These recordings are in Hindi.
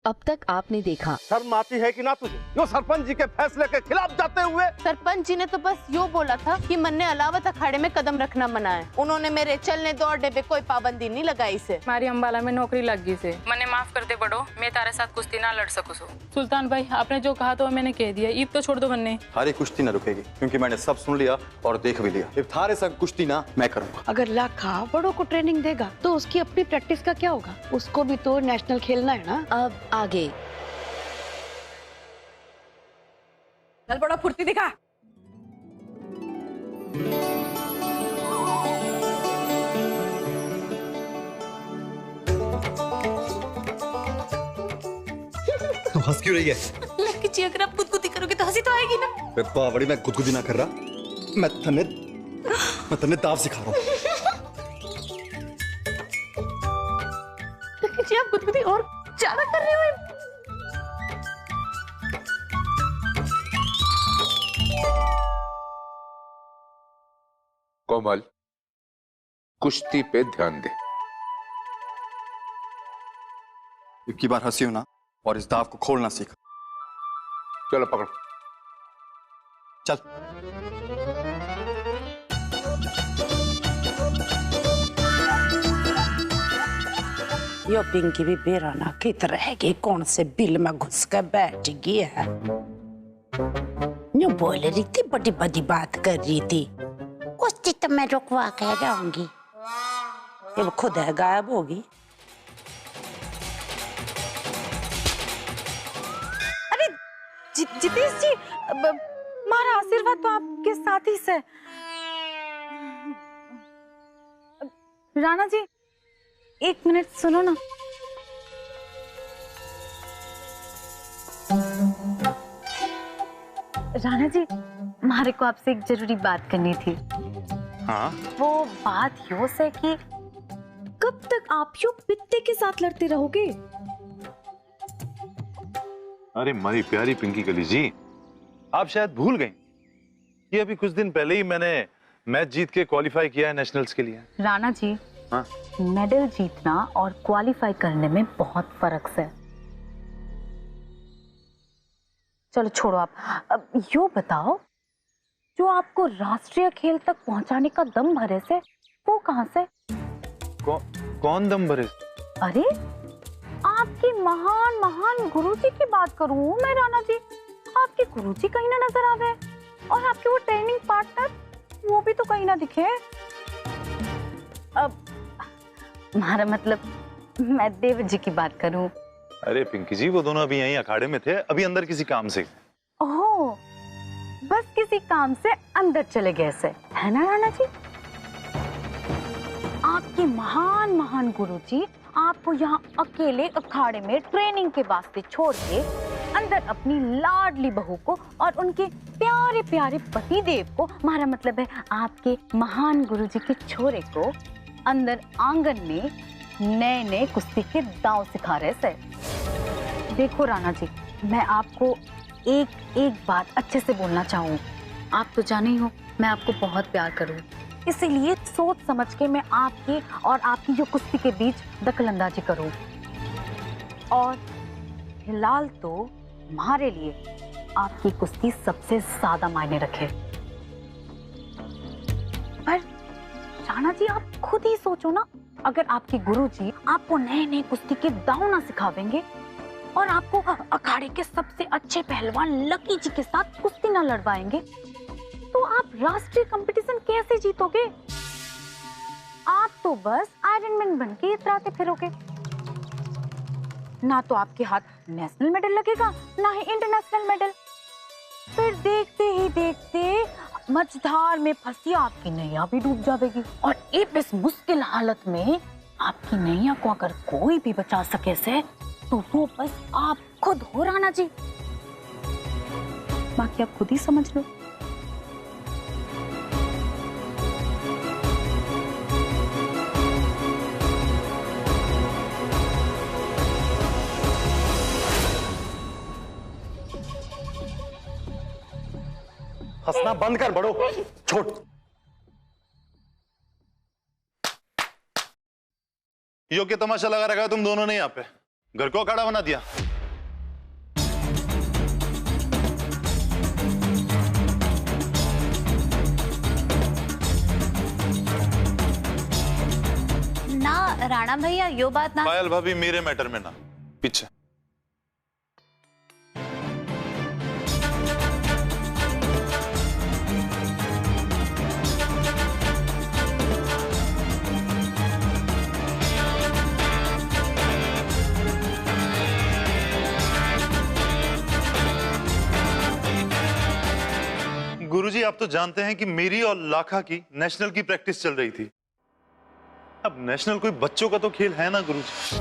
अब तक आपने देखा। शर्म आती है कि ना तुझे यो सरपंच जी के फैसले के खिलाफ जाते हुए? सरपंच जी ने तो बस यो बोला था कि मन ने अलावत अखाड़े में कदम रखना मना है। उन्होंने मेरे चलने दौड़ने पे कोई पाबंदी नहीं लगाई से। मारी अम्बाला में नौकरी लग गई से। मने माफ कर दे बड़ो, मैं तारे साथ कुश्ती ना लड़ सकूं। सुल्तान भाई आपने जो कहा तो मैंने कह दिया, ईब तो छोड़ दो बनने। थारी कुश्ती ना रुकेगी क्योंकि मैंने सब सुन लिया और देख भी लिया। अब थारे साथ कुश्ती ना मैं करूंगा। अगर लाखा बड़ों को ट्रेनिंग देगा तो उसकी अपनी प्रैक्टिस का क्या होगा? उसको भी तो नेशनल खेलना है ना। अब आगे चल बड़ा फुर्ती दिखा। तू हंस क्यों रही है? लकी जी अगर आप गुदगुदी करोगे तो हंसी तो आएगी ना। बावड़ी मैं गुदगुदी ना कर रहा, मैं तन्ने दाव सिखा रहा हूँ। लकी जी आप गुदगुदी और ज्यादा कर रहे हो। कोमल, कुश्ती पे ध्यान दे। एक बार हंसी हो ना और इस दाव को खोलना सीख। चलो पकड़ो। चल। यो पिंकी भी बेराना की तरह की कौन से बिल में घुस कर बैठ गई है। न्यू बोल रही थी, बड़ी बड़ी बात कर रही थी। कुछ तो मैं रुकवा के जाऊंगी, ये वो खुद है गायब होगी। अरे जितेश जी, हमारा आशीर्वाद तो आपके साथ ही से। राणा जी एक मिनट सुनो ना। राणा जी हमारे को आपसे एक जरूरी बात करनी थी। हाँ? वो बात यो से कि कब तक आप यो पित्ते के साथ लड़ते रहोगे? अरे हमारी प्यारी पिंकी कली जी, आप शायद भूल गई कि अभी कुछ दिन पहले ही मैंने मैच जीत के क्वालिफाई किया है नेशनल्स के लिए। राणा जी, हाँ? मेडल जीतना और क्वालिफाई करने में बहुत फर्क है। चलो छोड़ो आप, अब यो बताओ, जो आपको राष्ट्रीय खेल तक पहुंचाने का दम भरे से वो कहां से? कौन दम भरे? अरे आपके महान महान गुरुजी की बात करूं मैं राणा जी। आपके गुरुजी कहीं ना नजर आवे और आपके वो ट्रेनिंग पार्टनर वो भी तो कहीं ना दिखे। अब हमारा मतलब मैं देव जी की बात करूं। अरे पिंकी जी, वो दोनों अभी यहीं अखाड़े में थे, अभी अंदर किसी काम से। ओह, बस किसी काम से अंदर चले गए से, है ना राणा जी? आपके महान महान गुरुजी आपको यहाँ अकेले अखाड़े में ट्रेनिंग के वास्ते छोड़ के अंदर अपनी लाडली बहू को और उनके प्यारे प्यारे पति देव को, हमारा मतलब है आपके महान गुरुजी के छोरे को, अंदर आंगन में नए नए कुश्ती के दांव सिखा रहे से। देखो राणा जी, मैं आपको एक एक बात अच्छे से बोलना चाहूँ। आप तो जाने ही हो मैं आपको बहुत प्यार करूँ, इसीलिए सोच समझ के मैं आपके और आपकी जो कुश्ती के बीच दखलंदाजी करूँ। और फिलहाल तो हमारे लिए आपकी कुश्ती सबसे ज्यादा मायने रखे। पर राणा जी आप खुद ही सोचो ना, अगर आपके गुरुजी आपको नए नए कुश्ती के दांव ना सिखावेंगे और आपको अखाड़े के सबसे अच्छे पहलवान लकी जी के साथ कुश्ती ना लड़वाएंगे, तो आप राष्ट्रीय कंपटीशन कैसे जीतोगे? आप तो बस आयरन मैन बन के इतराते फिरोगे। ना तो आपके हाथ नेशनल मेडल लगेगा, ना ही इंटरनेशनल मेडल। फिर देखते ही देखते मझधार में फंसी आपकी नैया भी डूब जाएगी। और इस मुश्किल हालत में आपकी नैया को अगर कोई भी बचा सके से, तो वो बस आप खुद हो राणा जी। बाकी आप खुद ही समझ लो। हंसना बंद कर बड़ो, छोड़। योग्य तमाशा लगा रखा है तुम दोनों ने यहाँ पे, घर को अखाड़ा बना दिया। राणा भैया यो बात ना। पायल भाभी मेरे मैटर में ना, पीछे। गुरुजी आप तो जानते हैं कि मेरी और लाखा की नेशनल की प्रैक्टिस चल रही थी। अब नेशनल कोई बच्चों का तो खेल है ना गुरुजी।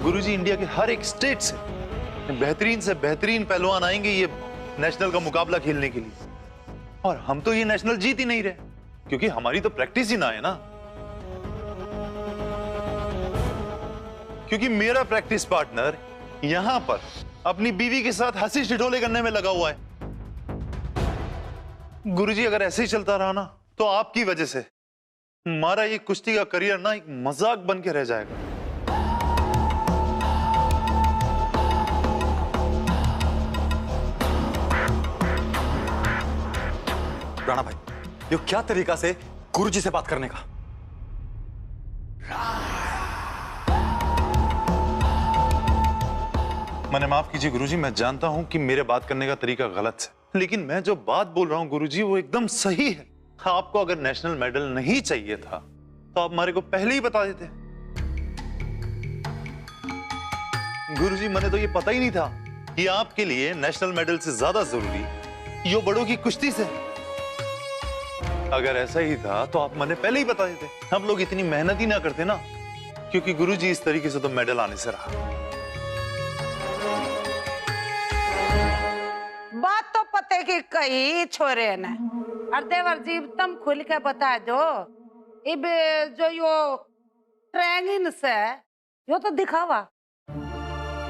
गुरुजी इंडिया के हर एक स्टेट से बेहतरीन पहलवान आएंगे ये नेशनल का मुकाबला खेलने के लिए, और हम तो ये नेशनल जीत ही नहीं रहे क्योंकि हमारी तो प्रैक्टिस ही ना है ना। क्योंकि मेरा प्रैक्टिस पार्टनर यहां पर अपनी बीवी के साथ हंसी ठिठोले करने में लगा हुआ है। गुरुजी अगर ऐसे ही चलता रहा ना तो आपकी वजह से हमारा ये कुश्ती का करियर ना एक मजाक बन के रह जाएगा। राणा भाई, ये क्या तरीका से गुरुजी से बात करने का? मैंने माफ कीजिए गुरुजी, मैं जानता हूं कि मेरे बात करने का तरीका गलत है, लेकिन मैं जो बात बोल रहा हूं गुरुजी वो एकदम सही है। आपको अगर नेशनल मेडल नहीं चाहिए था तो आप हमारे को पहले ही बता देते। गुरुजी मैंने तो ये पता ही नहीं था कि आपके लिए नेशनल मेडल से ज्यादा जरूरी यो बड़ों की कुश्ती से। अगर ऐसा ही था तो आप मैंने पहले ही बता देते, हम लोग इतनी मेहनत ही ना करते ना, क्योंकि गुरुजी इस तरीके से तो मेडल आने से रहा। बात तो पते की कही छोरे ने, और देवर जी तुम खुल के बता दो, इब जो यो ट्रेनिंग से यो तो दिखावा,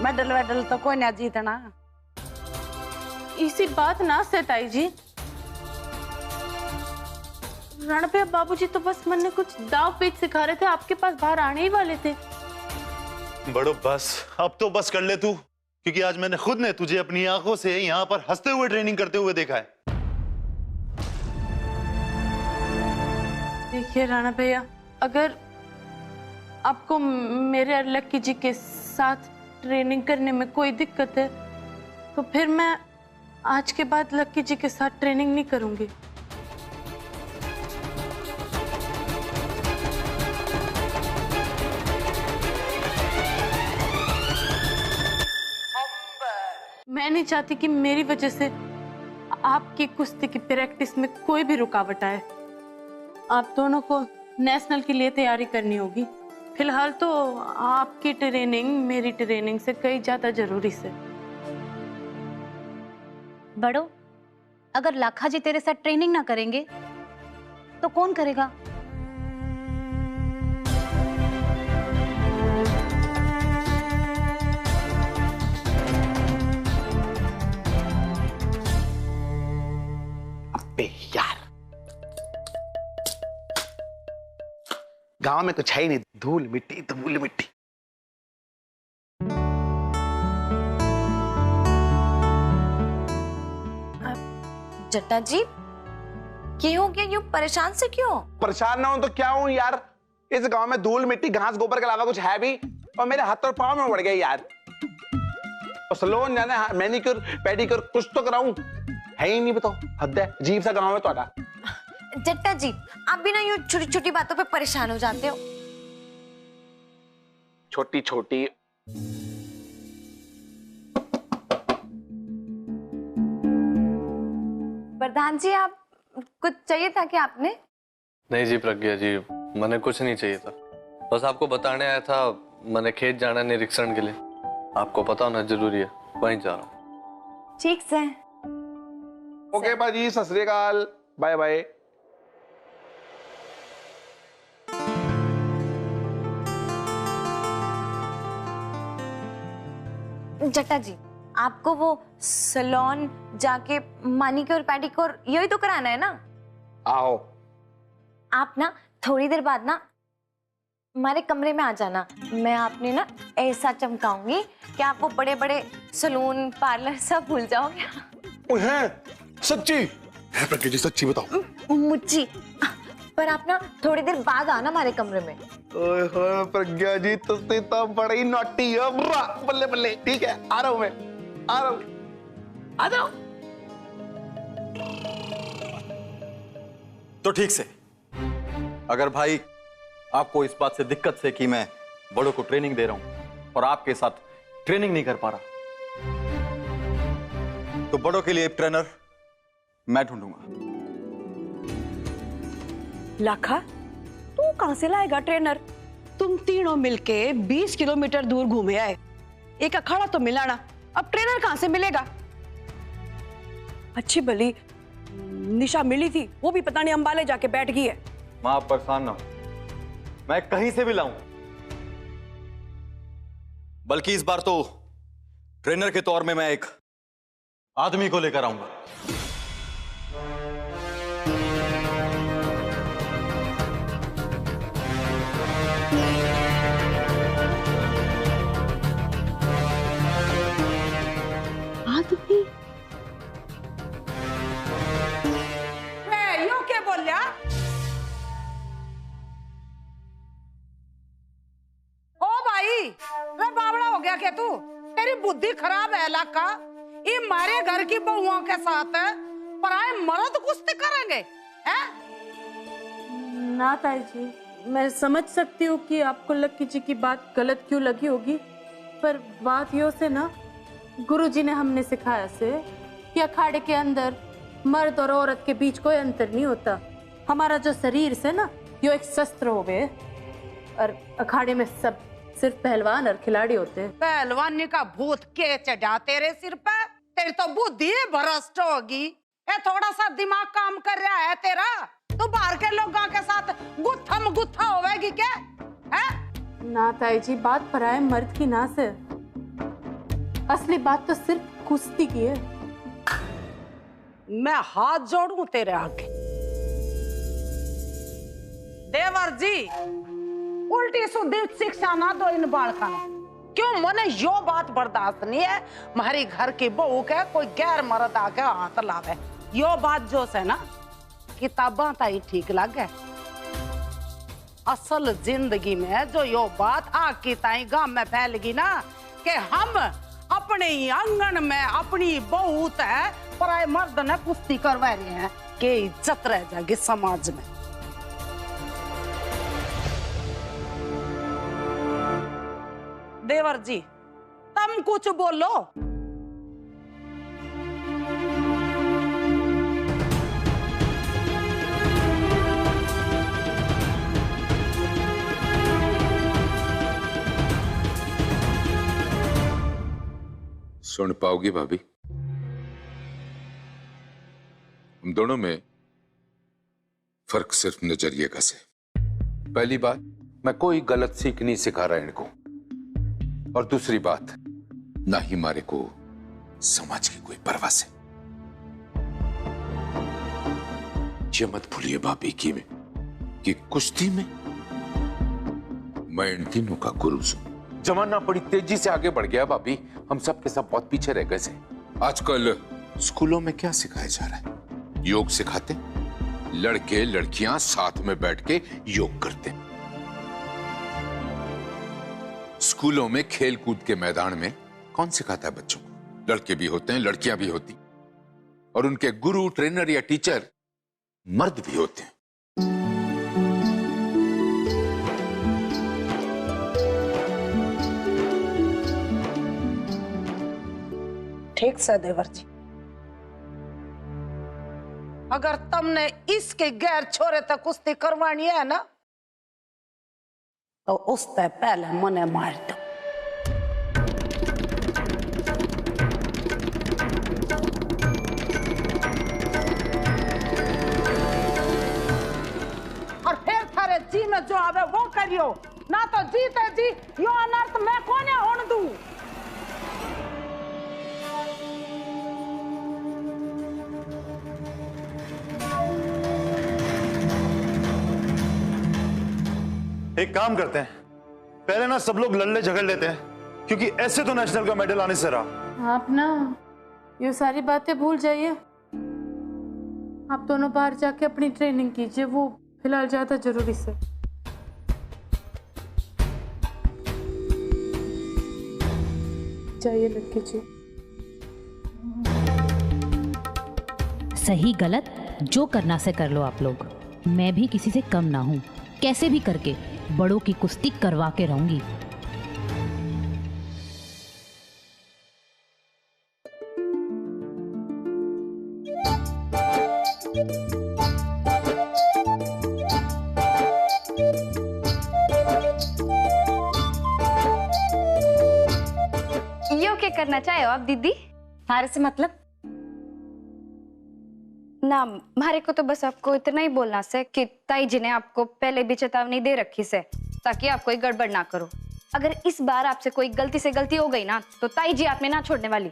मेडल वेडल तो कोई ना जीतना। इसी बात ना से ताई जी। राणा भैया बाबूजी तो बस मन ने कुछ दाव पेच सिखा रहे थे, आपके पास बाहर आने ही वाले थे। बड़ो बस, अब तो बस कर ले तू, क्योंकि आज मैंने खुद ने तुझे अपनी आंखों से यहाँ पर हंसते हुए ट्रेनिंग करते हुए देखा है। देखिए राणा भैया, अगर आपको मेरे और लक्की जी के साथ ट्रेनिंग करने में कोई दिक्कत है तो फिर मैं आज के बाद लक्की जी के साथ ट्रेनिंग नहीं करूंगी। मैं नहीं चाहती कि मेरी वजह से आपकी कुश्ती की प्रैक्टिस में कोई भी रुकावट आए। आप दोनों को नेशनल के लिए तैयारी करनी होगी। फिलहाल तो आपकी ट्रेनिंग मेरी ट्रेनिंग से कहीं ज्यादा जरूरी है। बड़ो, अगर लाखा जी तेरे साथ ट्रेनिंग ना करेंगे तो कौन करेगा? अबे यार, गांव में कुछ है ही नहीं, धूल मिट्टी धूल मिट्टी। जट्टा जी, क्यों हो गया? यूं परेशान से क्यों? परेशान ना हो तो क्या हूं यार, इस गांव में धूल मिट्टी घास गोबर के अलावा कुछ है भी? और मेरे हाथ और पांव में बढ़ गए यार। और सलोन जाना, मैनिक्योर पेडिक्योर कुछ तो कराऊं, है ही नहीं। बताओ, हद है, अजीब सा गांव है तुम्हारा। जट्टा जी, आप भी ना यूं छोटी छोटी बातों पे परेशान हो जाते हो। छोटी छोटी प्रधान जी, आप कुछ चाहिए था क्या आपने? नहीं जी प्रज्ञा जी, मैंने कुछ नहीं चाहिए था, बस आपको बताने आया था। मैंने खेत जाना निरीक्षण के लिए, आपको पता होना जरूरी है, वहीं जा रहा हूँ। ठीक से। ओके बाजी, सत श्री अकाल, बाय बाय। जट्टा जी, आपको वो सलोन जाके मैनिक्योर पेडिक्योर यही तो कराना है ना? आओ। आप ना थोड़ी देर बाद ना हमारे कमरे में आ जाना। मैं आपने ना ऐसा चमकाऊंगी कि आप वो बड़े बड़े सलून पार्लर सब भूल जाओगे। है सच्ची? है प्रज्ञा जी, सच्ची बताओ। मुच्ची, पर आप ना थोड़ी देर बाद आना हमारे कमरे में। ओए होए प्रज्ञा जी, तुसी तो बड़ी नॉटी हो। बल्ले बल्ले, ठीक है, आ रहा हूं मैं, आ रहा हूं, आ जाओ। तो ठीक से, अगर भाई आपको इस बात से दिक्कत से कि मैं बड़ों को ट्रेनिंग दे रहा हूं और आपके साथ ट्रेनिंग नहीं कर पा रहा, तो बड़ों के लिए ट्रेनर मैं ढूंढूंगा। लाखा, तू कहां से लाएगा ट्रेनर? तुम तीनों मिलके 20 किलोमीटर दूर घूमे आए, एक अखाड़ा तो मिला ना, अब ट्रेनर कहां से मिलेगा? अच्छी भली निशा मिली थी, वो भी पता नहीं अंबाले जाके बैठ गई है। मां, आप परेशान ना हो, मैं कहीं से भी लाऊं, बल्कि इस बार तो ट्रेनर के तौर में मैं एक आदमी को लेकर आऊंगा। आदमी? यो क्या बोल रहा? ओ भाई, रे बावड़ा हो गया क्या तू? तेरी बुद्धि खराब है लाका। ये हमारे घर की बहुओं के साथ पराए मर्द कुश्ती करेंगे हैं? ना ताई जी, मैं समझ सकती हूँ कि आपको लक्की जी की बात गलत क्यों लगी होगी, पर बात यो से ना, गुरुजी ने हमने सिखाया से कि अखाड़े के अंदर मर्द और औरत के बीच कोई अंतर नहीं होता। हमारा जो शरीर से ना, यो एक शस्त्र हो गए, और अखाड़े में सब सिर्फ पहलवान और खिलाड़ी होते हैं। पहलवानी का भूत के चढ़ा तेरे सिर पे? तेरी तो बुद्धि भ्रष्ट होगी। ये थोड़ा सा दिमाग काम कर रहा है तेरा? तू बाहर के लोगों के साथ गुत्थम गुत्था होवेगी क्या है? ना ताई जी, बात पराए मर्द की ना से, असली बात तो सिर्फ कुश्ती की है। मैं हाथ जोड़ूं तेरे आगे। देवर जी, उल्टी सुधी शिक्षा ना दो इन बालका। क्यों मने यो बात बर्दाश्त नहीं है हमारी घर की बहू के कोई गैर मर्द आके हाथ लावे। यो बात जो से ना किताबां ताई ठीक लगे, असल जिंदगी में जो यो बात आकी ताई गांव में फैल गई ना कि हम अपने ही आंगन में अपनी बहू है पराए मर्द ने कुश्ती करवा रहे हैं, के इज्जत रह जाएगी समाज में। देवर जी, तुम कुछ बोलो। सुन पाओगी भाभी, हम दोनों में फर्क सिर्फ नजरिए का से। पहली बात, मैं कोई गलत सीख नहीं सिखा रहा इनको, और दूसरी बात, ना ही मारे को समाज की कोई परवाह से। ये मत भूलिए भाभी कि कुश्ती में मैं इन तीनों का गुरु हूं। जमाना बड़ी तेजी से आगे बढ़ गया भाभी, हम सब के सब बहुत पीछे रह गए थे। आजकल स्कूलों में क्या सिखाया जा रहा है? योग सिखाते, लड़के लड़कियां साथ में बैठ के योग करते। स्कूलों में खेल कूद के मैदान में कौन सिखाता है बच्चों को? लड़के भी होते हैं, लड़कियां भी होती, और उनके गुरु, ट्रेनर या टीचर मर्द भी होते हैं। ठीक से देवर जी, अगर तुमने इसके गैर छोरे तक कुश्ती करवानी है ना, तो उससे पहले मने मार दो। और फिर थारे जी में जो आवे वो करियो, ना तो जीते जी यो अनर्थ मैं कोने होने दूं। एक काम करते हैं, पहले ना सब लोग लड़ने झगड़ लेते हैं, क्योंकि ऐसे तो नेशनल का मेडल आने से रहा। आप ना ये सारी बातें भूल जाइए, आप दोनों बाहर जाके अपनी ट्रेनिंग कीजिए, वो फिलहाल ज्यादा जरूरी से। चाहिए लड़की जी। सही गलत जो करना से कर लो आप लोग। मैं भी किसी से कम ना हूं, कैसे भी करके बड़ों की कुश्ती करवा के रहूंगी। यो क्या करना चाहे हो आप दीदी? थारे से मतलब? ना मारे को तो बस आपको इतना ही बोलना से कि ताई जी ने आपको पहले भी चेतावनी दे रखी से, ताकि आप कोई गड़बड़ ना करो। अगर इस बार आपसे कोई गलती से गलती हो गई ना तो ताई जी आप में ना छोड़ने वाली।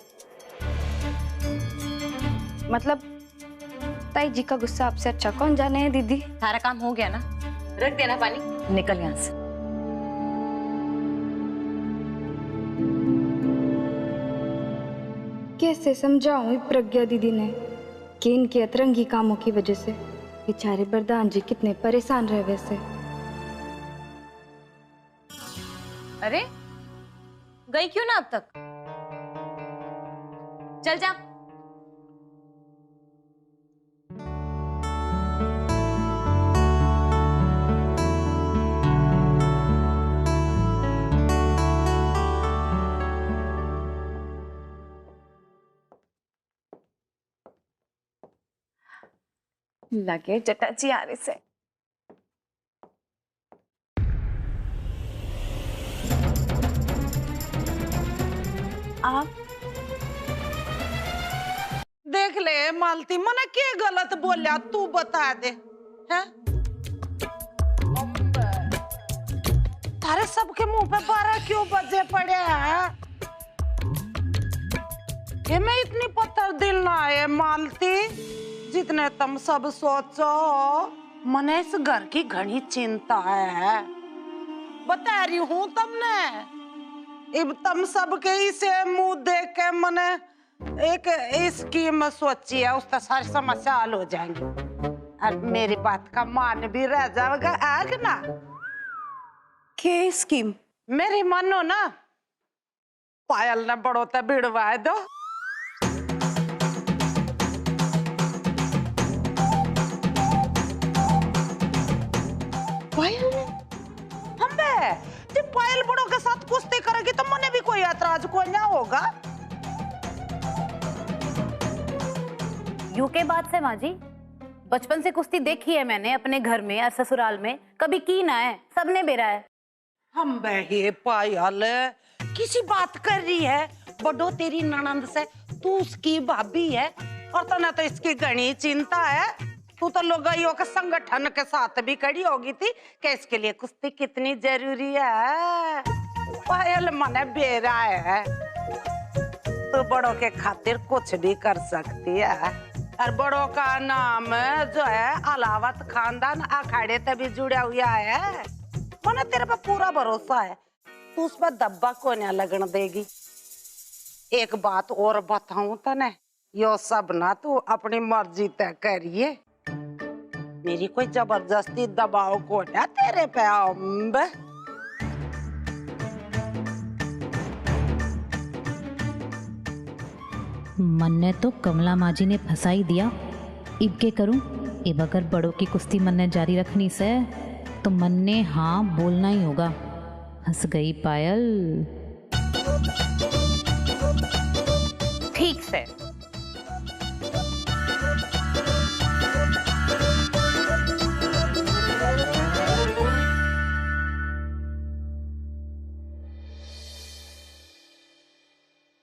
मतलब ताई जी का गुस्सा आपसे अच्छा कौन जाने है दीदी। सारा काम हो गया ना, रख देना पानी, निकल यहाँ से। कैसे समझाऊं प्रज्ञा दीदी ने कि इनके अतरंगी कामों की वजह से बेचारे बरदान जी कितने परेशान रहे वैसे। अरे गई क्यों ना अब तक? चल जा। लगे जटाजी आ रही से। आप देख ले मालती, मने के गलत बोलिया तू बता दे। हैं? तारे सबके मुंह पे 12 क्यों बजे पड़े हैं? ये मैं इतनी पत्थर दिल ना है मालती, जितने तुम सब सोचो। मने इस घर की घनी चिंता है, बता रही हूँ तुमने। अब तुम सबके इसे मुंह देख के मने एक स्कीम सोची है, उसका सारी समस्या हल हो जाएंगी और मेरी बात का मान भी रह जाएगा आग ना। के स्कीम? मेरी मानो ना, पायल ने बड़ोता भिड़वाए दो। पायल ने जब पायल बड़ों के साथ कुश्ती करेगी तो मने भी कोई ऐतराज कोई ना होगा। यूके बात से माँ जी, बचपन से कुश्ती देखी है मैंने अपने घर में और ससुराल में, कभी की ना है, सबने बेरा है। हम बहे पायल किसी बात कर रही है बड़ो तेरी ननंद से, तू उसकी भाभी है और तना तो इसकी घनी चिंता है। तू तो लोगों के संगठन के साथ भी खड़ी होगी थी कि इसके लिए कुश्ती कितनी जरूरी है। पायल मने बेरा है, तू बड़ों के खातिर कुछ भी कर सकती है। और बड़ों का नाम जो है अलावत खानदान अखाड़े से भी जुड़ा हुआ है। मने तेरे पे पूरा भरोसा है, तू उस पर दब्बा को नहीं लगन देगी। एक बात और बताऊं तने, यो सब ना तू अपनी मर्जी तय करिए, मेरी कोई जबरदस्ती दबाव को ना तेरे पे अम्ब। मन ने तो कमला माँ जी ने फंसाई दिया, इब के करूं? इब अगर बड़ों की कुश्ती मन ने जारी रखनी से तो मन ने हाँ बोलना ही होगा। हंस गई पायल। ठीक से।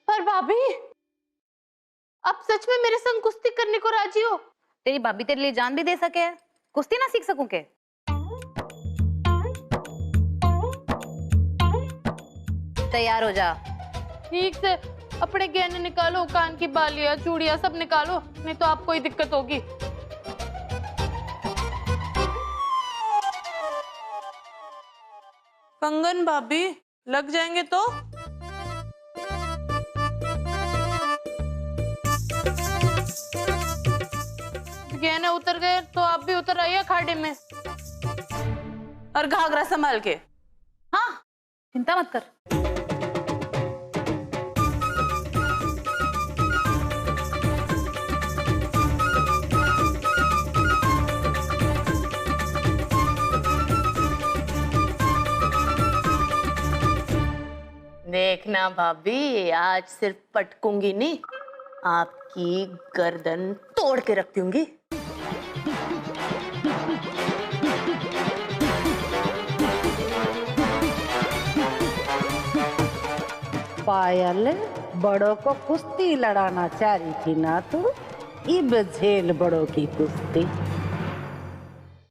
पर भाभी, आप सच में मेरे संग कुश्ती करने को राजी हो? तेरी भाभी तेरे लिए जान भी दे सके, कुश्ती ना सीख सकूं के? तैयार हो जा। ठीक से, अपने गहने निकालो, कान की बालियां, चूड़ियां सब निकालो, नहीं तो आपको ही दिक्कत होगी। कंगन भाभी, लग जाएंगे तो? गहने उतर गए तो आप भी उतर आइए खाड़े में। और घाघरा संभाल के। हाँ चिंता मत कर। देखना भाभी, आज सिर्फ पटकूंगी नहीं, आपकी गर्दन तोड़ के रख दूंगी। पायल, बड़ों को कुश्ती लड़ाना चाह रही थी ना तू? इब झेल बड़ों की कुश्ती।